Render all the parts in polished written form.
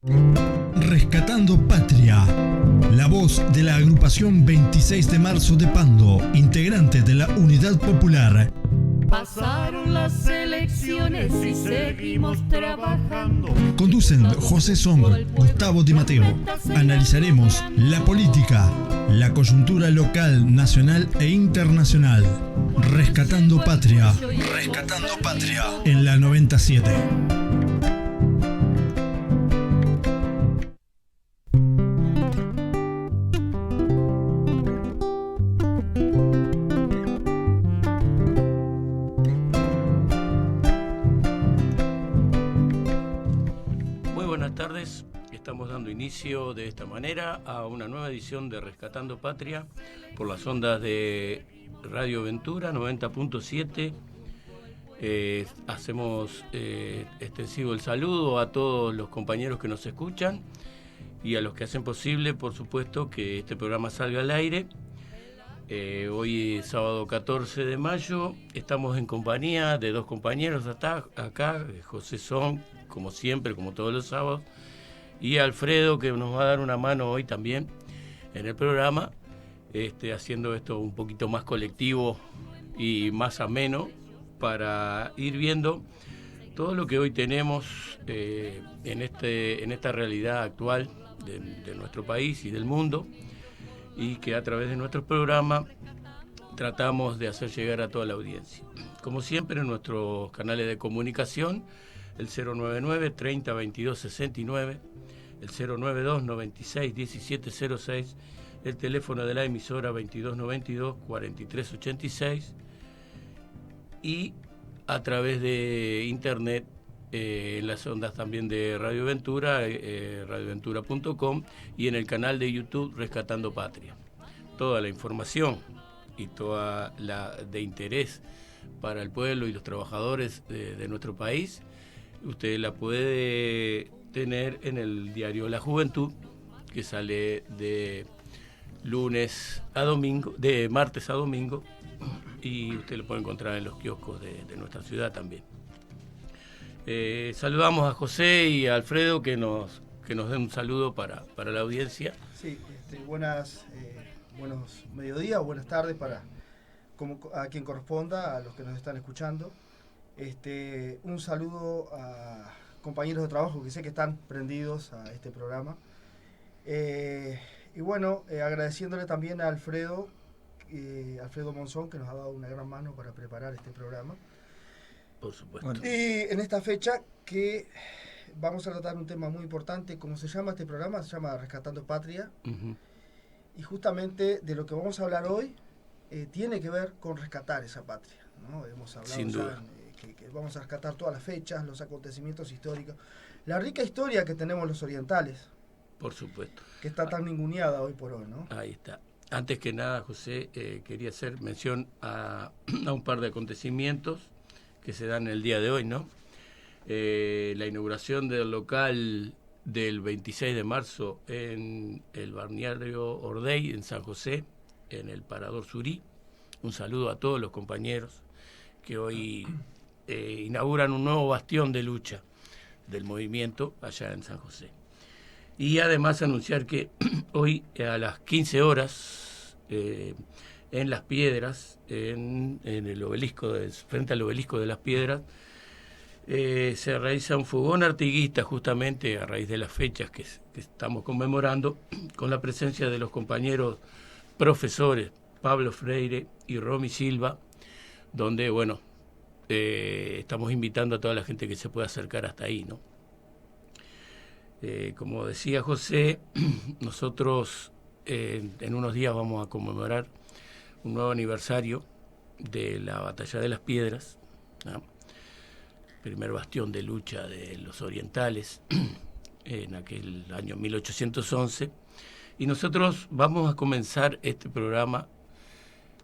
Rescatando Patria, la voz de la agrupación 26 de marzo de Pando, integrante de la Unidad Popular. Pasaron las elecciones y seguimos trabajando. Conducen José Song, Gustavo Di Matteo. Analizaremos la política, la coyuntura local, nacional e internacional. Rescatando Patria. Rescatando Patria. En la 97. Estamos dando inicio de esta manera a una nueva edición de Rescatando Patria por las ondas de Radio Ventura 90.7. Hacemos extensivo el saludo a todos los compañeros que nos escuchan y a los que hacen posible, por supuesto, que este programa salga al aire. Hoy es sábado 14 de mayo, estamos en compañía de dos compañeros acá, José Song, como siempre, como todos los sábados, y Alfredo, que nos va a dar una mano hoy también en el programa, haciendo esto un poquito más colectivo y más ameno para ir viendo todo lo que hoy tenemos en esta realidad actual de nuestro país y del mundo, y que a través de nuestro programa tratamos de hacer llegar a toda la audiencia. Como siempre, en nuestros canales de comunicación, el 099 30 22 69, el 092 96 17 06, el teléfono de la emisora 2292 43 86, y a través de internet en las ondas también de Radio Ventura, radioventura.com, y en el canal de YouTube Rescatando Patria. Toda la información y toda la de interés para el pueblo y los trabajadores de nuestro país, usted la puede tener en el diario La Juventud, que sale de lunes a domingo, de martes a domingo, y usted lo puede encontrar en los kioscos de nuestra ciudad también. Saludamos a José y a Alfredo, que nos den un saludo para la audiencia. Sí, buenos mediodías o buenas tardes a quien corresponda, a los que nos están escuchando. Un saludo a compañeros de trabajo que sé que están prendidos a este programa. Agradeciéndole también a Alfredo Monzón, que nos ha dado una gran mano para preparar este programa. Por supuesto. Bueno. Y en esta fecha que vamos a tratar un tema muy importante. ¿Cómo se llama este programa? Se llama Rescatando Patria. Uh-huh. Y justamente de lo que vamos a hablar hoy tiene que ver con rescatar esa patria, ¿no? Hemos hablado sin duda que vamos a rescatar todas las fechas, los acontecimientos históricos, la rica historia que tenemos los orientales. Por supuesto. Que está tan ninguneada hoy por hoy, ¿no? Ahí está. Antes que nada, José, quería hacer mención a un par de acontecimientos que se dan el día de hoy, ¿no? La inauguración del local del 26 de marzo en el balneario Ordey, en San José, en el Parador Surí. Un saludo a todos los compañeros que hoy inauguran un nuevo bastión de lucha del movimiento allá en San José. Y además anunciar que hoy a las 15 horas en Las Piedras, en el obelisco, frente al obelisco de Las Piedras, se realiza un fogón artiguista justamente a raíz de las fechas que estamos conmemorando, con la presencia de los compañeros profesores Pablo Freire y Romy Silva, donde, estamos invitando a toda la gente que se pueda acercar hasta ahí, ¿no? Como decía José, nosotros en unos días vamos a conmemorar un nuevo aniversario de la Batalla de las Piedras, ¿no? Primer bastión de lucha de los orientales en aquel año 1811, y nosotros vamos a comenzar este programa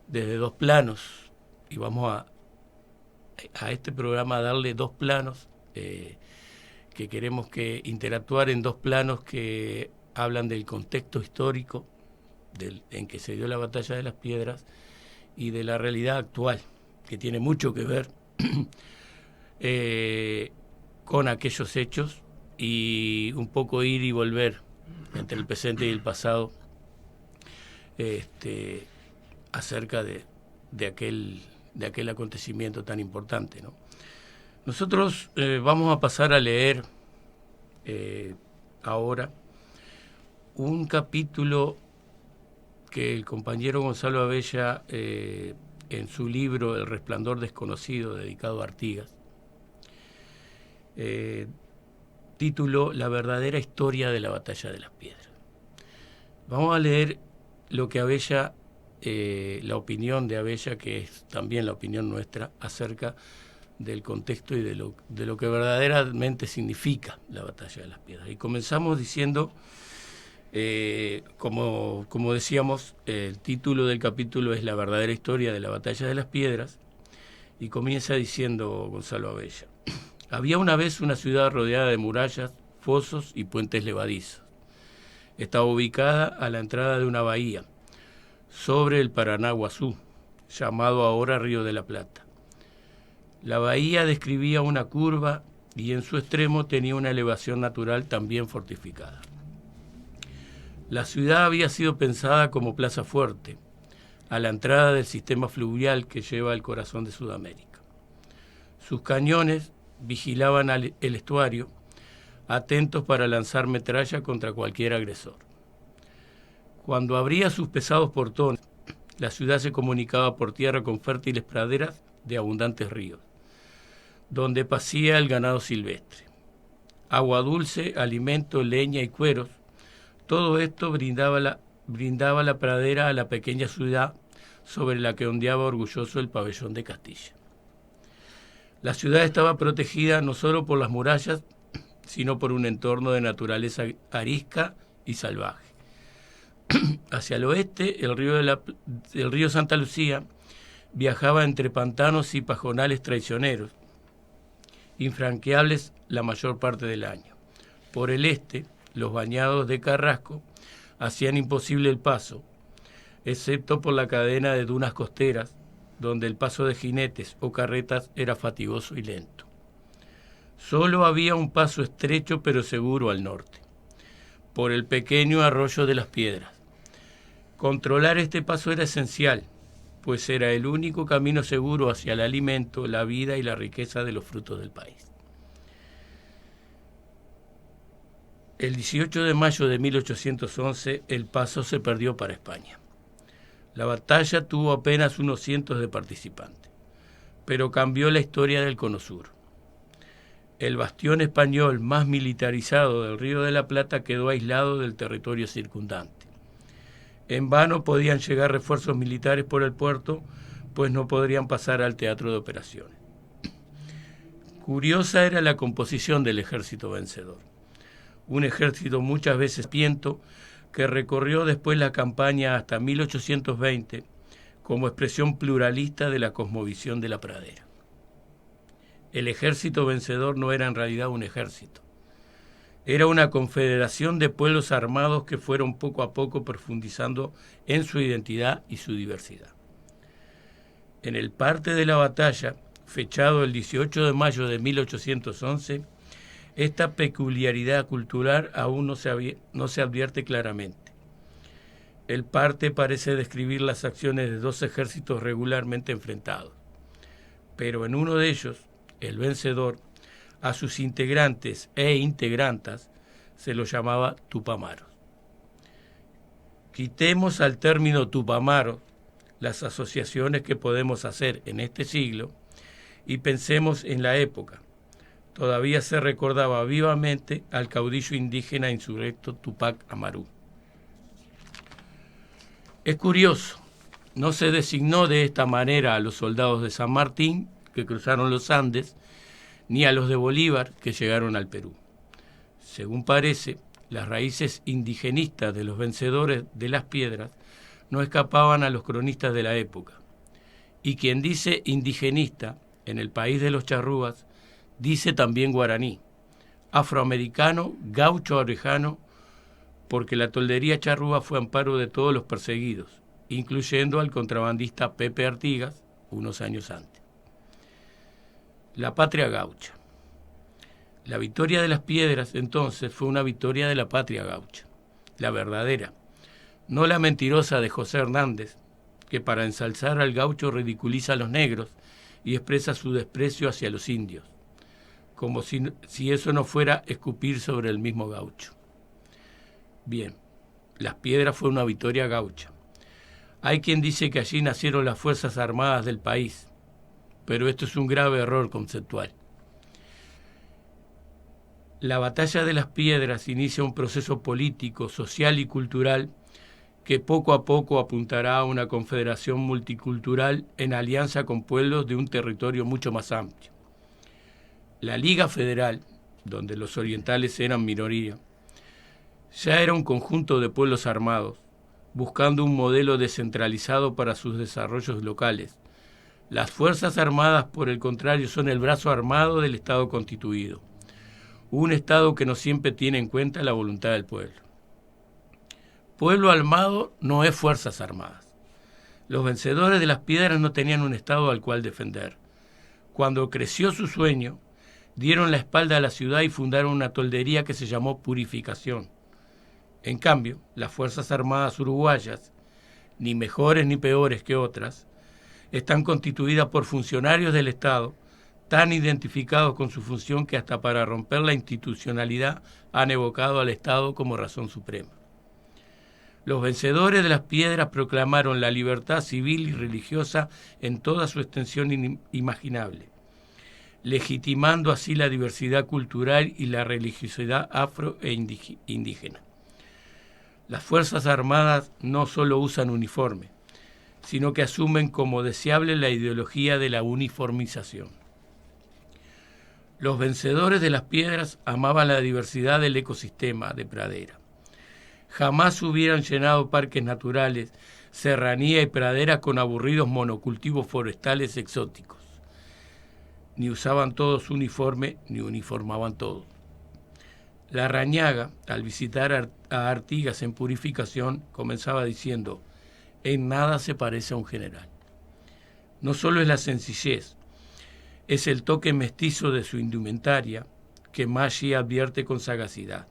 desde dos planos, y vamos a este programa darle dos planos que queremos que interactuar en dos planos que hablan del contexto histórico en que se dio la Batalla de las Piedras y de la realidad actual, que tiene mucho que ver con aquellos hechos y un poco ir y volver entre el presente y el pasado acerca de aquel acontecimiento tan importante, ¿no? Nosotros vamos a pasar a leer ahora un capítulo que el compañero Gonzalo Abella, en su libro El Resplandor Desconocido, dedicado a Artigas, título La verdadera historia de la Batalla de las Piedras. Vamos a leer lo que Abella, la opinión de Abella, que es también la opinión nuestra, acerca del contexto y de lo que verdaderamente significa la Batalla de las Piedras. Y comenzamos diciendo, como decíamos, el título del capítulo es La verdadera historia de la Batalla de las Piedras, y comienza diciendo Gonzalo Abella: había una vez una ciudad rodeada de murallas, fosos y puentes levadizos. Estaba ubicada a la entrada de una bahía, sobre el Paranaguazú, llamado ahora Río de la Plata. La bahía describía una curva y en su extremo tenía una elevación natural también fortificada. La ciudad había sido pensada como plaza fuerte, a la entrada del sistema fluvial que lleva al corazón de Sudamérica. Sus cañones vigilaban el estuario, atentos para lanzar metralla contra cualquier agresor. Cuando abría sus pesados portones, la ciudad se comunicaba por tierra con fértiles praderas de abundantes ríos, donde pasía el ganado silvestre. Agua dulce, alimento, leña y cueros, todo esto brindaba la pradera a la pequeña ciudad sobre la que ondeaba orgulloso el pabellón de Castilla. La ciudad estaba protegida no solo por las murallas, sino por un entorno de naturaleza arisca y salvaje. Hacia el oeste, el río Santa Lucía viajaba entre pantanos y pajonales traicioneros, infranqueables la mayor parte del año. Por el este, los bañados de Carrasco hacían imposible el paso, excepto por la cadena de dunas costeras, donde el paso de jinetes o carretas era fatigoso y lento. Solo había un paso estrecho pero seguro al norte, por el pequeño arroyo de las Piedras. Controlar este paso era esencial, pues era el único camino seguro hacia el alimento, la vida y la riqueza de los frutos del país. El 18 de mayo de 1811 el paso se perdió para España. La batalla tuvo apenas unos cientos de participantes, pero cambió la historia del Cono Sur. El bastión español más militarizado del Río de la Plata quedó aislado del territorio circundante. En vano podían llegar refuerzos militares por el puerto, pues no podrían pasar al teatro de operaciones. Curiosa era la composición del ejército vencedor. Un ejército muchas veces piento, que recorrió después la campaña hasta 1820 como expresión pluralista de la cosmovisión de la pradera. El ejército vencedor no era en realidad un ejército. Era una confederación de pueblos armados que fueron poco a poco profundizando en su identidad y su diversidad. En el parte de la batalla, fechado el 18 de mayo de 1811, esta peculiaridad cultural aún no se advierte claramente. El parte parece describir las acciones de dos ejércitos regularmente enfrentados, pero en uno de ellos, el vencedor, a sus integrantes e integrantas se los llamaba tupamaros. Quitemos al término tupamaro las asociaciones que podemos hacer en este siglo y pensemos en la época. Todavía se recordaba vivamente al caudillo indígena insurrecto Tupac Amaru. Es curioso, no se designó de esta manera a los soldados de San Martín que cruzaron los Andes, ni a los de Bolívar que llegaron al Perú. Según parece, las raíces indigenistas de los vencedores de las Piedras no escapaban a los cronistas de la época. Y quien dice indigenista en el país de los charrúas, dice también guaraní, afroamericano, gaucho orejano, porque la toldería charrúa fue amparo de todos los perseguidos, incluyendo al contrabandista Pepe Artigas unos años antes. La patria gaucha. La victoria de las piedras, entonces, fue una victoria de la patria gaucha, la verdadera, no la mentirosa de José Hernández, que para ensalzar al gaucho ridiculiza a los negros y expresa su desprecio hacia los indios, como si eso no fuera escupir sobre el mismo gaucho. Bien, las piedras fue una victoria gaucha. Hay quien dice que allí nacieron las Fuerzas Armadas del país, pero esto es un grave error conceptual. La batalla de las piedras inicia un proceso político, social y cultural que poco a poco apuntará a una confederación multicultural en alianza con pueblos de un territorio mucho más amplio. La Liga Federal, donde los orientales eran minoría, ya era un conjunto de pueblos armados, buscando un modelo descentralizado para sus desarrollos locales. Las Fuerzas Armadas, por el contrario, son el brazo armado del Estado constituido, un Estado que no siempre tiene en cuenta la voluntad del pueblo. Pueblo armado no es Fuerzas Armadas. Los vencedores de las piedras no tenían un Estado al cual defender. Cuando creció su sueño, dieron la espalda a la ciudad y fundaron una toldería que se llamó Purificación. En cambio, las Fuerzas Armadas uruguayas, ni mejores ni peores que otras, están constituidas por funcionarios del Estado, tan identificados con su función que hasta para romper la institucionalidad han evocado al Estado como razón suprema. Los vencedores de las piedras proclamaron la libertad civil y religiosa en toda su extensión imaginable, legitimando así la diversidad cultural y la religiosidad afro e indígena. Las Fuerzas Armadas no solo usan uniforme, sino que asumen como deseable la ideología de la uniformización. Los vencedores de las piedras amaban la diversidad del ecosistema de pradera. Jamás hubieran llenado parques naturales, serranía y pradera con aburridos monocultivos forestales exóticos. Ni usaban todos uniforme, ni uniformaban todo. La Rañaga, al visitar a Artigas en Purificación, comenzaba diciendo: en nada se parece a un general. No solo es la sencillez, es el toque mestizo de su indumentaria que Maggi advierte con sagacidad.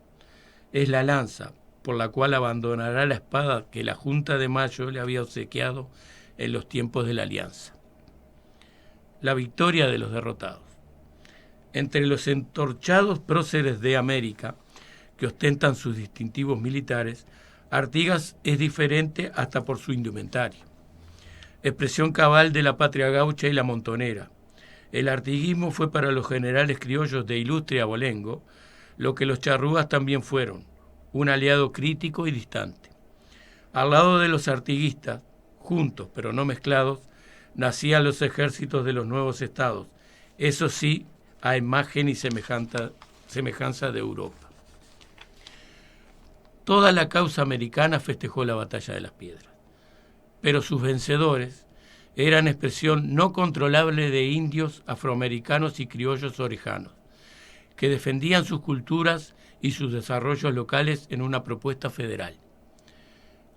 Es la lanza por la cual abandonará la espada que la Junta de Mayo le había obsequiado en los tiempos de la Alianza. La victoria de los derrotados. Entre los entorchados próceres de América, que ostentan sus distintivos militares, Artigas es diferente hasta por su indumentaria. Expresión cabal de la patria gaucha y la montonera. El artiguismo fue para los generales criollos de ilustre abolengo lo que los charrúas también fueron, un aliado crítico y distante. Al lado de los artiguistas, juntos pero no mezclados, nacían los ejércitos de los nuevos estados, eso sí, a imagen y semejanza de Europa. Toda la causa americana festejó la batalla de las piedras, pero sus vencedores eran expresión no controlable de indios, afroamericanos y criollos orejanos, que defendían sus culturas y sus desarrollos locales en una propuesta federal.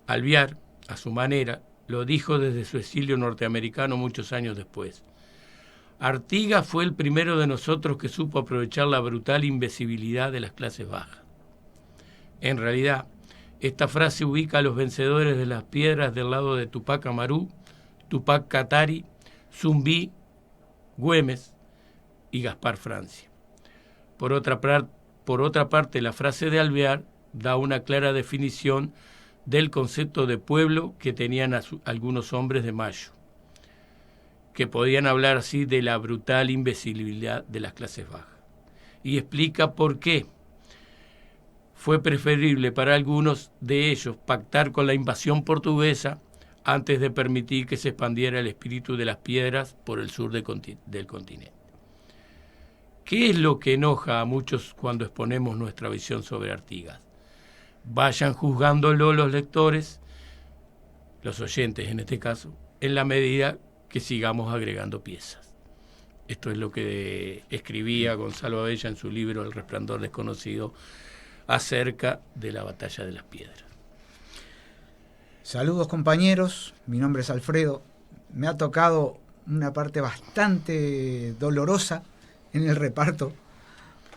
Alvear, a su manera, lo dijo desde su exilio norteamericano muchos años después. Artigas fue el primero de nosotros que supo aprovechar la brutal invisibilidad de las clases bajas. En realidad, esta frase ubica a los vencedores de las piedras del lado de Tupac Amaru, Tupac Katari, Zumbi, Güemes y Gaspar Francia. Por otra parte, la frase de Alvear da una clara definición del concepto de pueblo que tenían algunos hombres de Mayo, que podían hablar así de la brutal invisibilidad de las clases bajas. Y explica por qué fue preferible para algunos de ellos pactar con la invasión portuguesa antes de permitir que se expandiera el espíritu de las piedras por el sur del continente. ¿Qué es lo que enoja a muchos cuando exponemos nuestra visión sobre Artigas? Vayan juzgándolo los lectores, los oyentes en este caso, en la medida que sigamos agregando piezas. Esto es lo que escribía Gonzalo Abella en su libro El resplandor desconocido acerca de la batalla de las piedras. Saludos compañeros, mi nombre es Alfredo. Me ha tocado una parte bastante dolorosa en el reparto,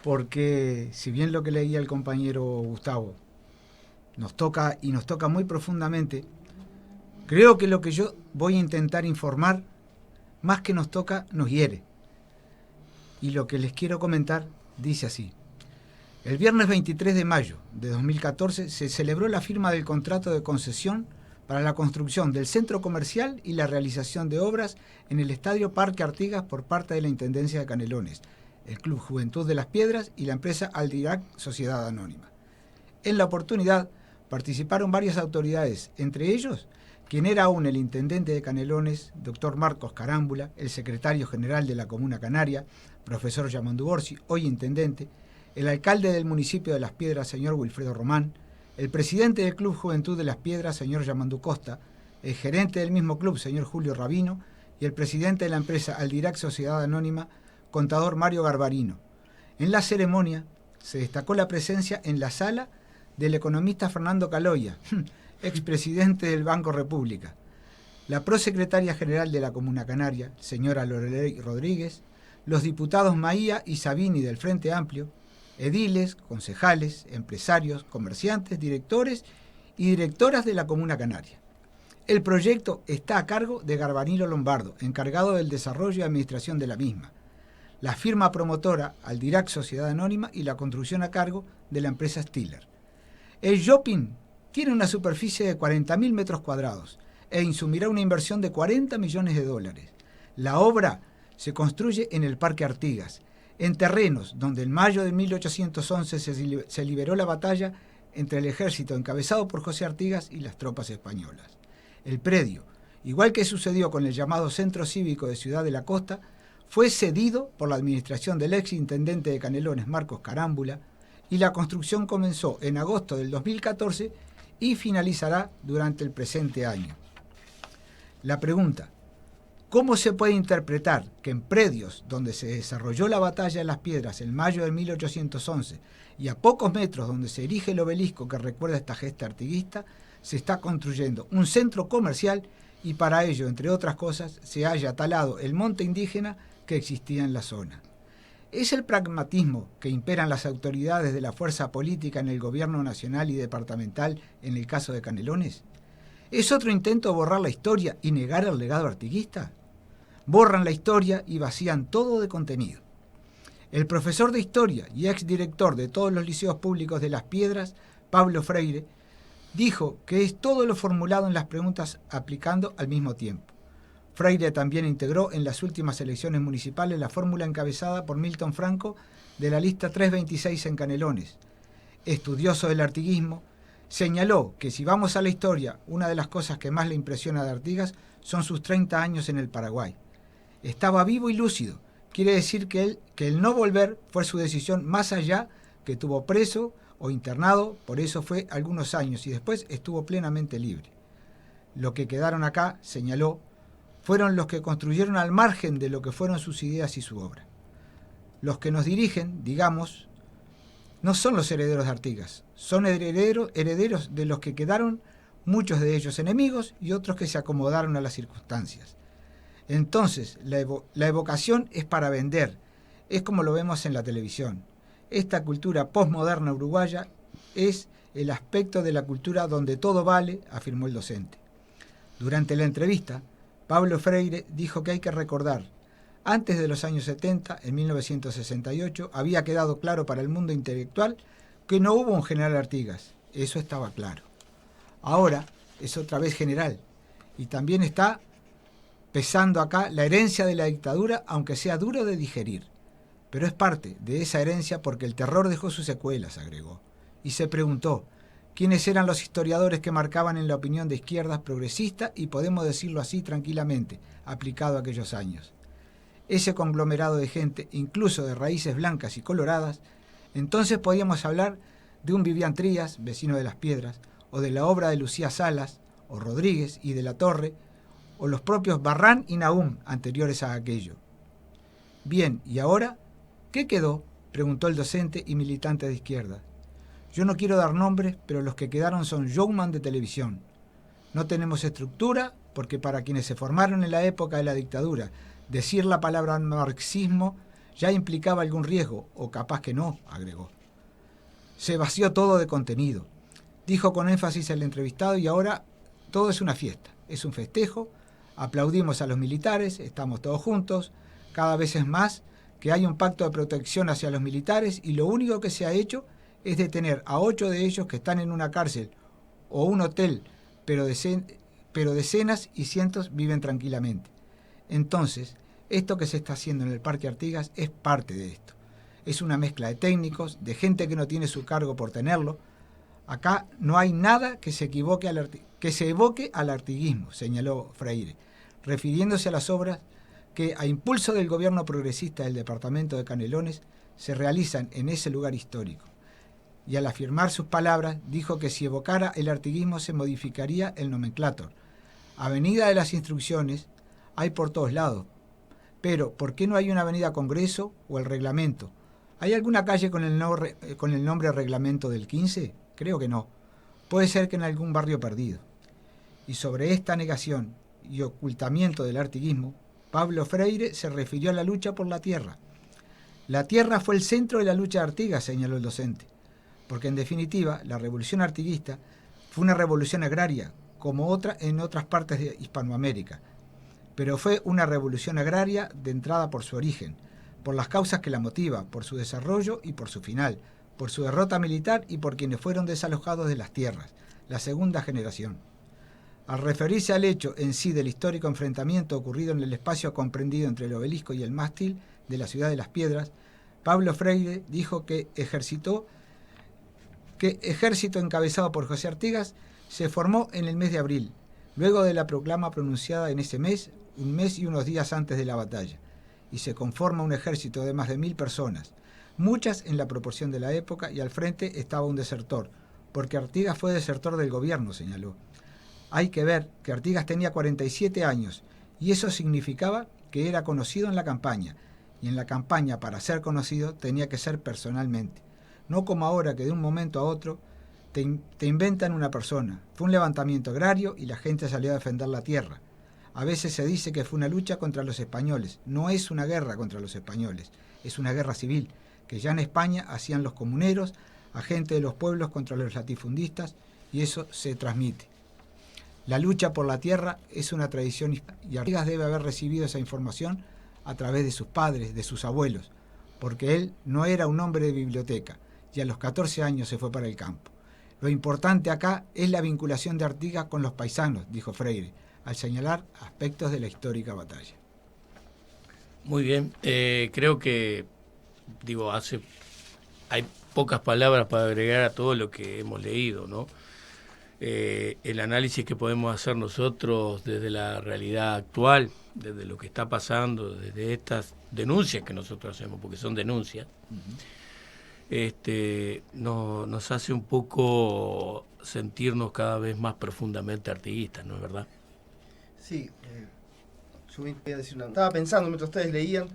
porque si bien lo que leía el compañero Gustavo nos toca muy profundamente, creo que lo que yo voy a intentar informar, más que nos toca, nos hiere. Y lo que les quiero comentar dice así. El viernes 23 de mayo de 2014 se celebró la firma del contrato de concesión para la construcción del centro comercial y la realización de obras en el Estadio Parque Artigas por parte de la Intendencia de Canelones, el Club Juventud de las Piedras y la empresa Aldirac Sociedad Anónima. En la oportunidad participaron varias autoridades, entre ellos quien era aún el intendente de Canelones, doctor Marcos Carámbula, el secretario general de la Comuna Canaria, profesor Yamandu Orsi, hoy intendente, el alcalde del municipio de Las Piedras, señor Wilfredo Román, el presidente del Club Juventud de las Piedras, señor Yamandu Costa, el gerente del mismo club, señor Julio Rabino, y el presidente de la empresa Aldirac Sociedad Anónima, contador Mario Garbarino. En la ceremonia se destacó la presencia en la sala del economista Fernando Caloya, expresidente del Banco República, la prosecretaria general de la Comuna Canaria, señora Loreley Rodríguez, los diputados Maía y Sabini del Frente Amplio, ediles, concejales, empresarios, comerciantes, directores y directoras de la Comuna Canaria. El proyecto está a cargo de Garbarino Lombardo, encargado del desarrollo y administración de la misma. La firma promotora Aldirac Sociedad Anónima y la construcción a cargo de la empresa Stiller. El shopping tiene una superficie de 40.000 metros cuadrados e insumirá una inversión de 40 millones de dólares. La obra se construye en el Parque Artigas, en terrenos donde en mayo de 1811 se liberó la batalla entre el ejército encabezado por José Artigas y las tropas españolas. El predio, igual que sucedió con el llamado Centro Cívico de Ciudad de la Costa, fue cedido por la administración del ex intendente de Canelones, Marcos Carámbula, y la construcción comenzó en agosto del 2014 y finalizará durante el presente año. La pregunta: ¿cómo se puede interpretar que en predios donde se desarrolló la batalla de las Piedras en mayo de 1811 y a pocos metros donde se erige el obelisco que recuerda esta gesta artiguista, se está construyendo un centro comercial y para ello, entre otras cosas, se haya talado el monte indígena que existía en la zona? ¿Es el pragmatismo que imperan las autoridades de la fuerza política en el gobierno nacional y departamental en el caso de Canelones? ¿Es otro intento de borrar la historia y negar el legado artiguista? Borran la historia y vacían todo de contenido. El profesor de historia y exdirector de todos los liceos públicos de Las Piedras, Pablo Freire, dijo que es todo lo formulado en las preguntas aplicando al mismo tiempo. Freire también integró en las últimas elecciones municipales la fórmula encabezada por Milton Franco de la lista 326 en Canelones. Estudioso del artiguismo, señaló que si vamos a la historia, una de las cosas que más le impresiona de Artigas son sus 30 años en el Paraguay. Estaba vivo y lúcido, quiere decir que el no volver fue su decisión, más allá que estuvo preso o internado, por eso fue algunos años y después estuvo plenamente libre. Lo que quedaron acá, señaló, fueron los que construyeron al margen de lo que fueron sus ideas y su obra. Los que nos dirigen, digamos, no son los herederos de Artigas, son herederos de los que quedaron, muchos de ellos enemigos y otros que se acomodaron a las circunstancias. Entonces, la evocación es para vender, es como lo vemos en la televisión. Esta cultura postmoderna uruguaya es el aspecto de la cultura donde todo vale, afirmó el docente. Durante la entrevista, Pablo Freire dijo que hay que recordar, antes de los años 70, en 1968, había quedado claro para el mundo intelectual que no hubo un general Artigas, eso estaba claro. Ahora es otra vez general, y también está pesando acá la herencia de la dictadura, aunque sea duro de digerir. Pero es parte de esa herencia porque el terror dejó sus secuelas, agregó. Y se preguntó, ¿quiénes eran los historiadores que marcaban en la opinión de izquierdas progresista y podemos decirlo así tranquilamente, aplicado a aquellos años? Ese conglomerado de gente, incluso de raíces blancas y coloradas, entonces podíamos hablar de un Vivian Trías, vecino de Las Piedras, o de la obra de Lucía Salas, o Rodríguez y de la Torre, o los propios Barrán y Nahum, anteriores a aquello. Bien, ¿y ahora qué quedó?, preguntó el docente y militante de izquierda. Yo no quiero dar nombres, pero los que quedaron son showman de televisión. No tenemos estructura, porque para quienes se formaron en la época de la dictadura, decir la palabra marxismo ya implicaba algún riesgo, o capaz que no, agregó. Se vació todo de contenido, dijo con énfasis el entrevistado, y ahora todo es una fiesta, es un festejo, aplaudimos a los militares, estamos todos juntos, cada vez es más que hay un pacto de protección hacia los militares y lo único que se ha hecho es detener a 8 de ellos que están en una cárcel o un hotel, pero decenas y cientos viven tranquilamente. Entonces, esto que se está haciendo en el Parque Artigas es parte de esto. Es una mezcla de técnicos, de gente que no tiene su cargo por tenerlo. Acá no hay nada que se evoque al artiguismo, señaló Freire, refiriéndose a las obras que, a impulso del gobierno progresista del departamento de Canelones, se realizan en ese lugar histórico. Y al afirmar sus palabras, dijo que si evocara el artiguismo se modificaría el nomenclátor. Avenida de las Instrucciones hay por todos lados, pero ¿por qué no hay una avenida Congreso o el Reglamento? ¿Hay alguna calle con el nombre Reglamento del 15? Creo que no. Puede ser que en algún barrio perdido. Y sobre esta negación y ocultamiento del artiguismo, Pablo Freire se refirió a la lucha por la tierra. La tierra fue el centro de la lucha de Artigas, señaló el docente, porque en definitiva la revolución artiguista fue una revolución agraria, como otra en otras partes de Hispanoamérica, pero fue una revolución agraria de entrada por su origen, por las causas que la motiva, por su desarrollo y por su final, por su derrota militar y por quienes fueron desalojados de las tierras, la segunda generación. Al referirse al hecho en sí del histórico enfrentamiento ocurrido en el espacio comprendido entre el obelisco y el mástil de la ciudad de Las Piedras, Pablo Freire dijo que ejército encabezado por José Artigas se formó en el mes de abril, luego de la proclama pronunciada en ese mes, un mes y unos días antes de la batalla, y se conforma un ejército de más de 1000 personas, muchas en la proporción de la época, y al frente estaba un desertor, porque Artigas fue desertor del gobierno, señaló. Hay que ver que Artigas tenía 47 años, y eso significaba que era conocido en la campaña, y en la campaña, para ser conocido, tenía que ser personalmente. No como ahora que de un momento a otro te inventan una persona. Fue un levantamiento agrario y la gente salió a defender la tierra. A veces se dice que fue una lucha contra los españoles. No es una guerra contra los españoles, es una guerra civil, que ya en España hacían los comuneros, agentes de los pueblos contra los latifundistas, y eso se transmite. La lucha por la tierra es una tradición y Artigas debe haber recibido esa información a través de sus padres, de sus abuelos, porque él no era un hombre de biblioteca y a los 14 años se fue para el campo. Lo importante acá es la vinculación de Artigas con los paisanos, dijo Freire, al señalar aspectos de la histórica batalla. Muy bien, creo que hay pocas palabras para agregar a todo lo que hemos leído, ¿no? El análisis que podemos hacer nosotros desde la realidad actual, desde lo que está pasando, desde estas denuncias que nosotros hacemos, porque son denuncias, nos hace un poco sentirnos cada vez más profundamente artiguistas, ¿no es verdad? Sí, yo voy a decir una... Estaba pensando mientras ustedes leían,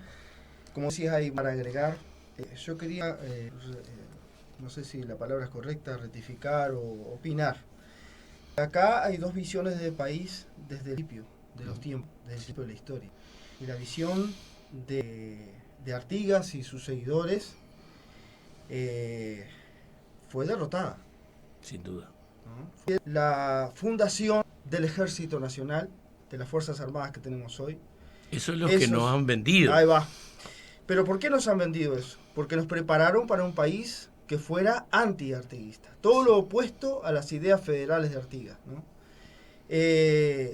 como decías ahí para agregar, yo quería, no sé si la palabra es correcta, rectificar o opinar. Acá hay dos visiones de país desde el principio de los tiempos, desde el principio de la historia. Y la visión de Artigas y sus seguidores fue derrotada. Sin duda. ¿No? Fue la fundación del Ejército Nacional, de las Fuerzas Armadas que tenemos hoy. Eso es lo que nos han vendido. Ahí va. Pero ¿por qué nos han vendido eso? Porque nos prepararon para un país que fuera anti-artiguista. Todo lo opuesto a las ideas federales de Artigas, ¿no?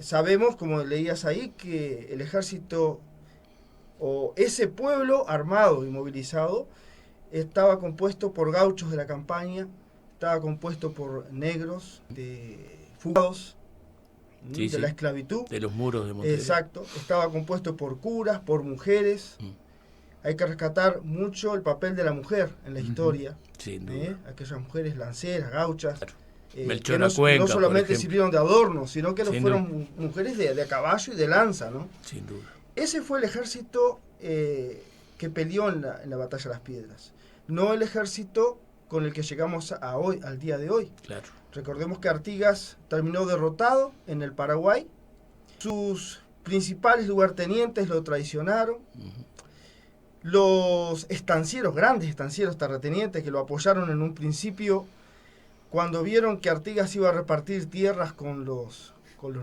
Sabemos, como leías ahí, que el ejército o ese pueblo armado y movilizado estaba compuesto por gauchos de la campaña, estaba compuesto por negros, de fugados, sí, de la esclavitud. De los muros de Montevideo. Exacto, estaba compuesto por curas, por mujeres. Hay que rescatar mucho el papel de la mujer en la historia. Sin duda. Aquellas mujeres lanceras, gauchas, claro. Que no solamente sirvieron de adorno, sino que fueron mujeres de caballo y de lanza, ¿no? Sin duda. Ese fue el ejército que peleó en la batalla de las Piedras, no el ejército con el que llegamos al día de hoy. Claro. Recordemos que Artigas terminó derrotado en el Paraguay, sus principales lugartenientes lo traicionaron, Los estancieros, grandes estancieros terratenientes que lo apoyaron en un principio, cuando vieron que Artigas iba a repartir tierras con los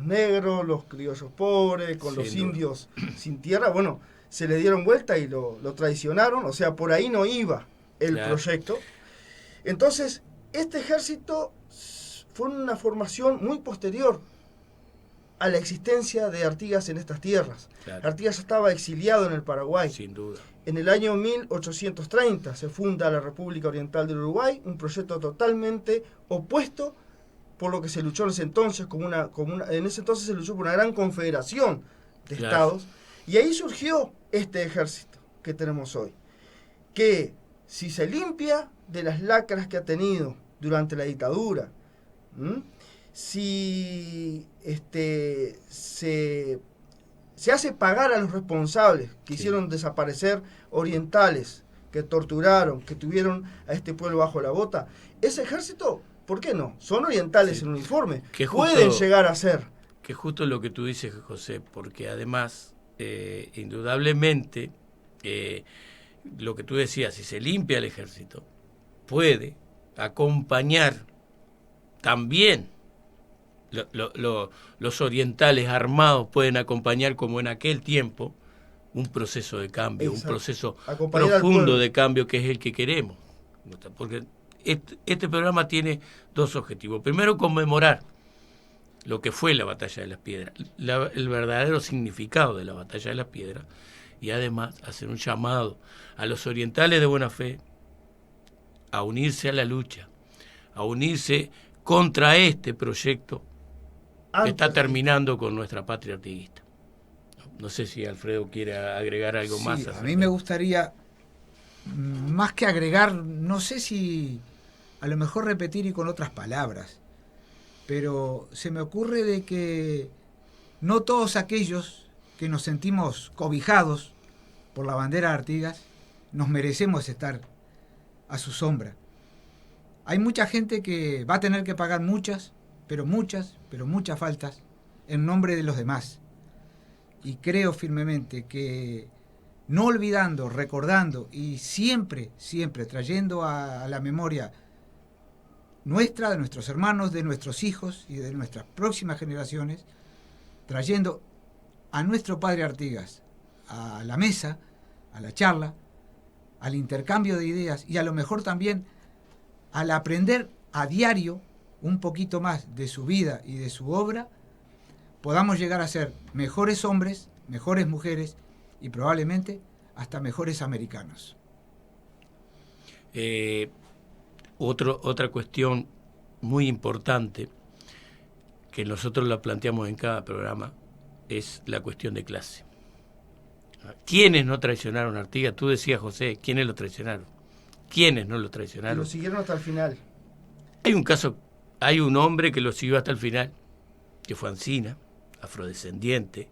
negros, los criollos pobres, con los indios sin tierra, bueno, se le dieron vuelta y lo traicionaron, o sea, por ahí no iba el proyecto. Entonces, este ejército fue una formación muy posterior a la existencia de Artigas en estas tierras. Claro. Artigas estaba exiliado en el Paraguay. Sin duda. En el año 1830 se funda la República Oriental del Uruguay, un proyecto totalmente opuesto por lo que se luchó en ese entonces, en ese entonces se luchó por una gran confederación de estados, y ahí surgió este ejército que tenemos hoy, que si se limpia de las lacras que ha tenido durante la dictadura, si se hace pagar a los responsables que hicieron desaparecer orientales, que torturaron, que tuvieron a este pueblo bajo la bota, ese ejército, ¿por qué no? Son orientales en uniforme, que pueden llegar a ser. Que justo lo que tú dices, José, porque además, indudablemente, lo que tú decías, si se limpia el ejército, puede acompañar también. Los orientales armados pueden acompañar, como en aquel tiempo, un proceso de cambio. Exacto. Un proceso profundo de cambio, que es el que queremos. Porque este programa tiene dos objetivos. Primero, conmemorar lo que fue la Batalla de las Piedras, el verdadero significado de la Batalla de las Piedras, y además hacer un llamado a los orientales de buena fe a unirse a la lucha, a unirse contra este proyecto que está terminando con nuestra patria artiguista. No sé si Alfredo quiere agregar algo más. A mí me gustaría, más que agregar, no sé si a lo mejor repetir y con otras palabras, pero se me ocurre de que no todos aquellos que nos sentimos cobijados por la bandera de Artigas nos merecemos estar a su sombra. Hay mucha gente que va a tener que pagar muchas faltas en nombre de los demás. Y creo firmemente que no olvidando, recordando y siempre trayendo a la memoria nuestra, de nuestros hermanos, de nuestros hijos y de nuestras próximas generaciones, trayendo a nuestro padre Artigas a la mesa, a la charla, al intercambio de ideas y a lo mejor también al aprender a diario un poquito más de su vida y de su obra, podamos llegar a ser mejores hombres, mejores mujeres y probablemente hasta mejores americanos. Otra cuestión muy importante que nosotros la planteamos en cada programa es la cuestión de clase. ¿Quiénes no traicionaron a Artigas? Tú decías, José, ¿quiénes lo traicionaron? ¿Quiénes no lo traicionaron? Y lo siguieron hasta el final. Hay un hombre que lo siguió hasta el final, que fue Ancina, afrodescendiente.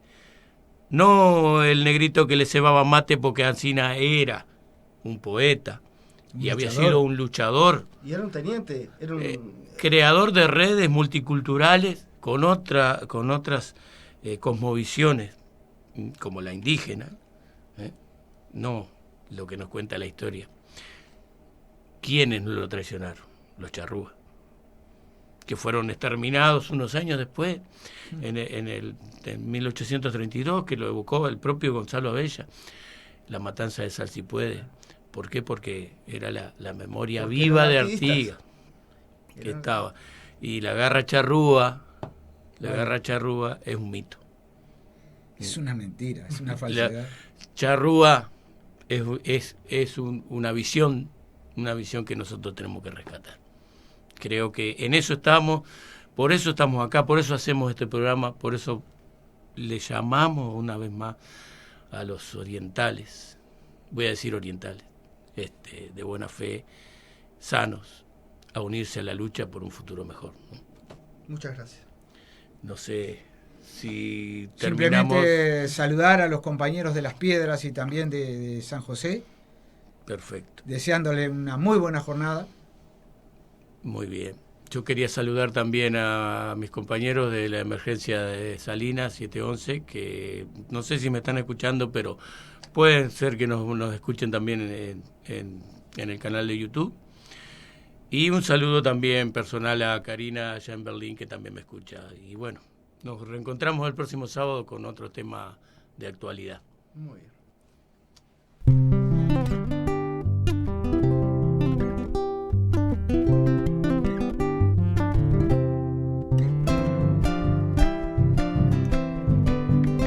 No el negrito que le cebaba mate, porque Ancina era un poeta y había sido un luchador. Y era un teniente. Era un... creador de redes multiculturales con otras cosmovisiones, como la indígena. No lo que nos cuenta la historia. ¿Quiénes no lo traicionaron? Los charrúas, que fueron exterminados unos años después, en 1832, que lo evocó el propio Gonzalo Abella, la matanza de Salsipuede. ¿Por qué? Porque era la memoria viva de Artigas que estaba. Y la garra charrúa es un mito. Es una mentira, es una falsedad. La charrúa es una visión que nosotros tenemos que rescatar. Creo que en eso estamos, por eso estamos acá, por eso hacemos este programa, por eso le llamamos una vez más a los orientales, voy a decir orientales, de buena fe, sanos, a unirse a la lucha por un futuro mejor. Muchas gracias. No sé si terminamos. Simplemente saludar a los compañeros de Las Piedras y también de San José. Perfecto. Deseándole una muy buena jornada. Muy bien. Yo quería saludar también a mis compañeros de la emergencia de Salinas 711, que no sé si me están escuchando, pero puede ser que nos escuchen también en el canal de YouTube. Y un saludo también personal a Karina allá en Berlín, que también me escucha. Y bueno, nos reencontramos el próximo sábado con otro tema de actualidad. Muy bien.